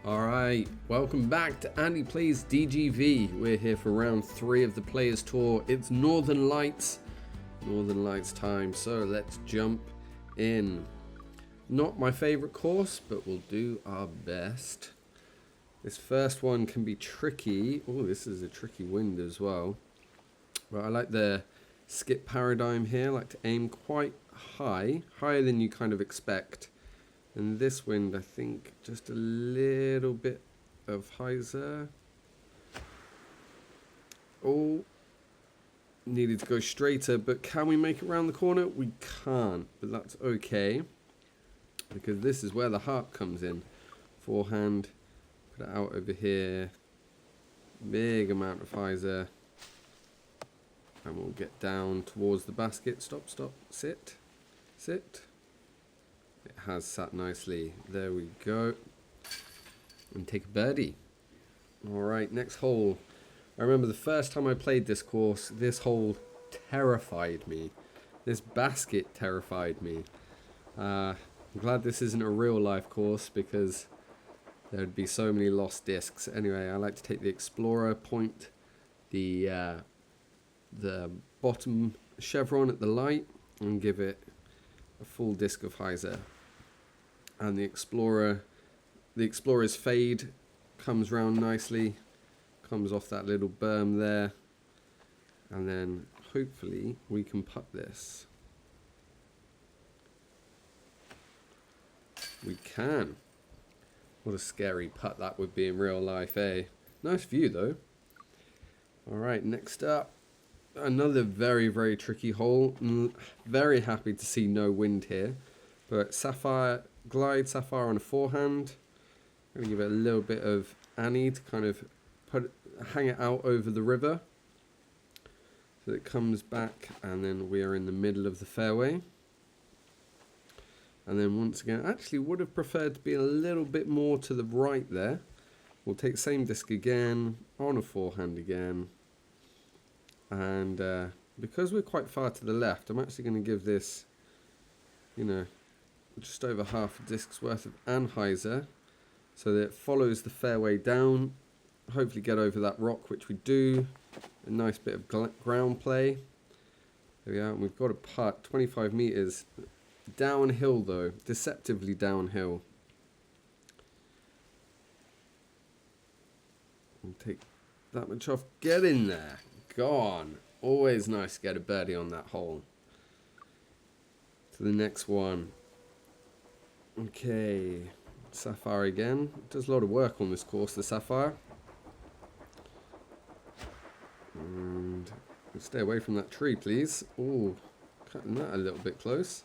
Alright, welcome back to Andy Plays DGV. We're here for round 3 of the Players Tour. It's Northern Lights time, so let's jump in. Not my favourite course, but we'll do our best. This first one can be tricky. Oh, this is a tricky wind as well. But I like the skip paradigm here. I like to aim quite high, higher than you kind of expect. And this wind, I think, just a little bit of hyzer. Oh, needed to go straighter, but can we make it around the corner? We can't, but that's okay, because this is where the heart comes in. Forehand, put it out over here. Big amount of hyzer. And we'll get down towards the basket. Stop, stop, sit, sit. It has sat nicely. There we go. And take a birdie. Alright, next hole. I remember the first time I played this course, this hole terrified me. This basket terrified me. I'm glad this isn't a real life course because there would be so many lost discs. Anyway, I like to take the Explorer, point the bottom chevron at the light and give it a full disc of hyzer. And the Explorer's fade comes round nicely, comes off that little berm there, and then hopefully we can putt this. We can. What a scary putt that would be in real life, eh? Nice view though. Alright, next up, another very, very tricky hole. Very happy to see no wind here, but Sapphire, glide Sapphire on a forehand. I'm going to give it a little bit of Annie to kind of hang it out over the river so that it comes back, and then we are in the middle of the fairway. And then once again, actually would have preferred to be a little bit more to the right there. We'll take the same disc again, on a forehand again. And because we're quite far to the left, I'm actually going to give this, just over half a disc's worth of anhyzer, so that it follows the fairway down. Hopefully get over that rock, which we do. A nice bit of ground play. There we are, and we've got a putt, 25 meters. Downhill though, deceptively downhill. And take that much off, get in there, gone. Always nice to get a birdie on that hole. To the next one. Okay, Sapphire again. Does a lot of work on this course, the Sapphire. And stay away from that tree, please. Oh, cutting that a little bit close.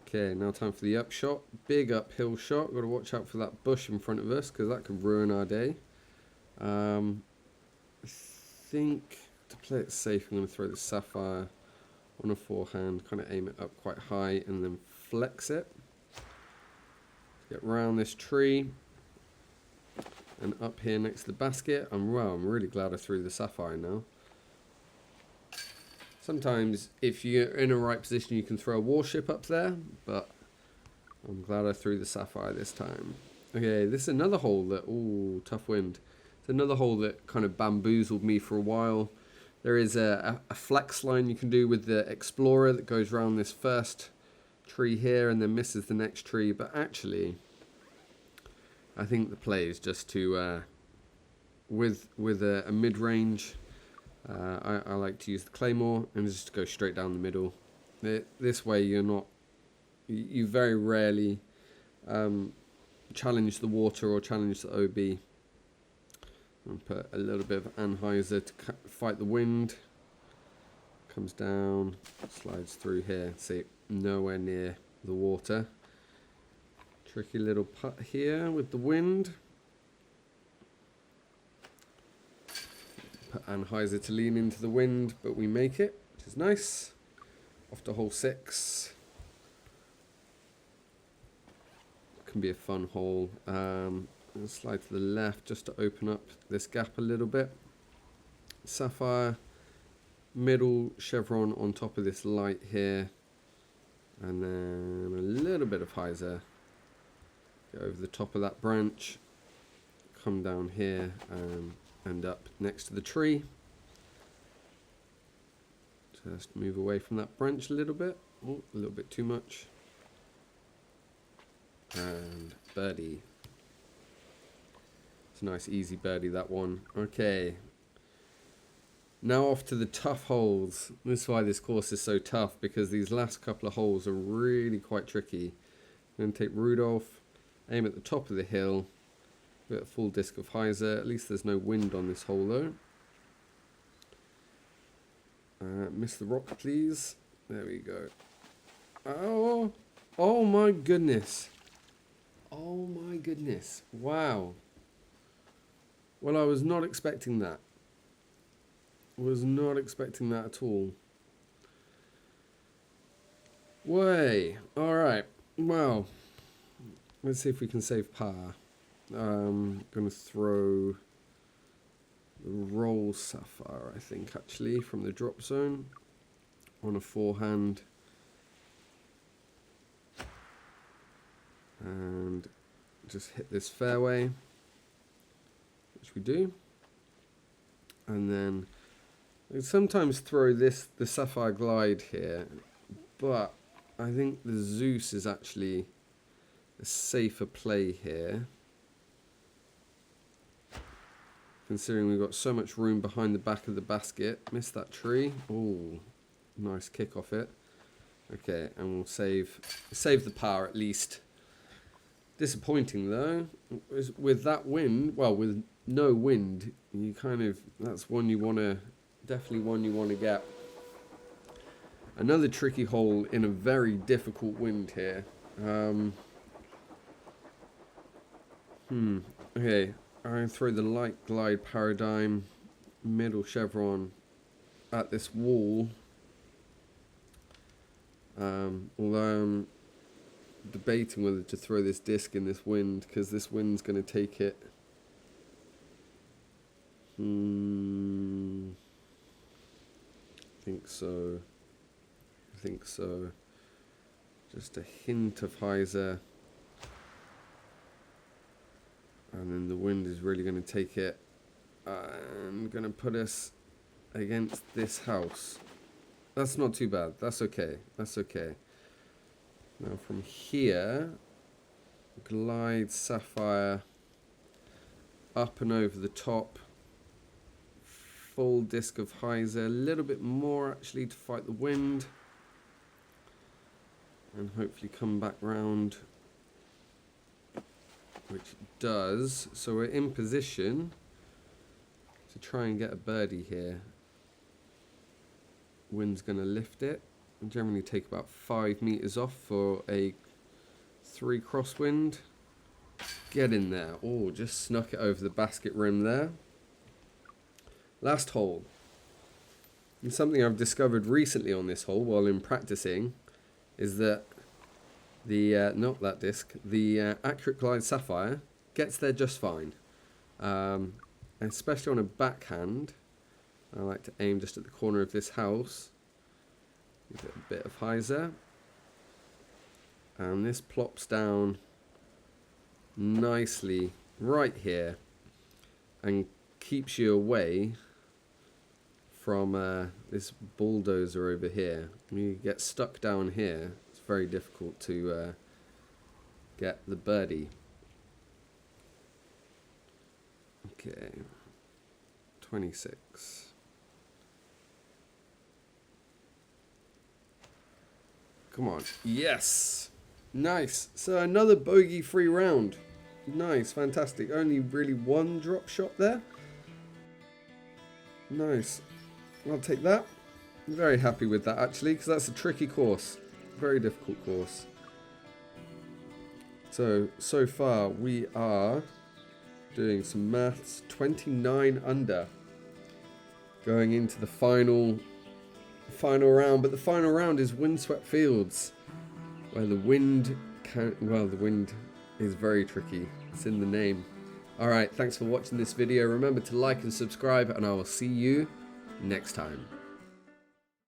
Okay, now time for the upshot. Big uphill shot. Got to watch out for that bush in front of us because that could ruin our day. I think to play it safe, I'm going to throw the Sapphire on a forehand, kind of aim it up quite high and then flex it. Get round this tree and up here next to the basket. I'm really glad I threw the Sapphire now. Sometimes if you're in a right position you can throw a warship up there, but I'm glad I threw the Sapphire this time. Okay, this is another hole that, ooh, tough wind. It's another hole that kind of bamboozled me for a while. There is a flex line you can do with the Explorer that goes around this first tree here and then misses the next tree, but actually I think the play is just to with a mid-range. I like to use the Claymore and just go straight down the middle. This way you very rarely challenge the water or challenge the OB. And put a little bit of anhyzer to fight the wind. Comes down, slides through here. See, nowhere near the water. Tricky little putt here with the wind. Put anhyzer to lean into the wind, but we make it, which is nice. Off to hole 6. Can be a fun hole. And slide to the left just to open up this gap a little bit. Sapphire, middle chevron on top of this light here, and then a little bit of hyzer. Go over the top of that branch, come down here and end up next to the tree. Just move away from that branch a little bit. Oh, a little bit too much. And birdie. It's a nice easy birdie, that one. Okay. Now off to the tough holes. This is why this course is so tough, because these last couple of holes are really quite tricky. I'm going to take Rudolph, aim at the top of the hill, bit of full disc of hyzer. At least there's no wind on this hole though. Miss the rock, please. There we go. Oh, oh my goodness. Oh my goodness. Wow. Well, I was not expecting that. Was not expecting that at all. Way. Alright. Well, let's see if we can save par. I'm going to throw the roll sapphire, I think, actually, from the drop zone on a forehand. And just hit this fairway, which we do. And then I sometimes throw the Sapphire Glide here, but I think the Zeus is actually a safer play here, considering we've got so much room behind the back of the basket. Missed that tree. Oh, nice kick off it. Okay, and we'll save the par at least. Disappointing though, with that wind, well, with no wind, you kind of, that's one you want to, definitely one you want to get. Another tricky hole in a very difficult wind here. Okay, I'm going to throw the light glide paradigm, middle chevron at this wall. Although I'm debating whether to throw this disc in this wind, because this wind's going to take it. I think so. I think so. Just a hint of hyzer. And then the wind is really going to take it. I'm going to put us against this house. That's not too bad. That's okay. That's okay. Now from here, glide sapphire up and over the top. Full disc of hyzer, a little bit more actually to fight the wind, and hopefully come back round, which it does. So we're in position to try and get a birdie here. Wind's going to lift it. I generally take about 5 meters off for a 3 crosswind. Get in there. Oh, just snuck it over the basket rim there. Last hole. And something I've discovered recently on this hole while in practicing is that the, not that disc, the Accurate Glide Sapphire gets there just fine. Especially on a backhand. I like to aim just at the corner of this house. Give it a bit of hyzer. And this plops down nicely right here and keeps you away from this bulldozer over here. When you get stuck down here, it's very difficult to get the birdie. Okay, 26. Come on. Yes! Nice. So another bogey-free round. Nice, fantastic. Only really one drop shot there. Nice. I'll take that. I'm very happy with that actually, because that's a tricky course. Very difficult course. So far we are doing some maths. 29 under. Going into the final round, but the final round is windswept fields, where the wind the wind is very tricky. It's in the name. Alright, thanks for watching this video. Remember to like and subscribe, and I will see you next time.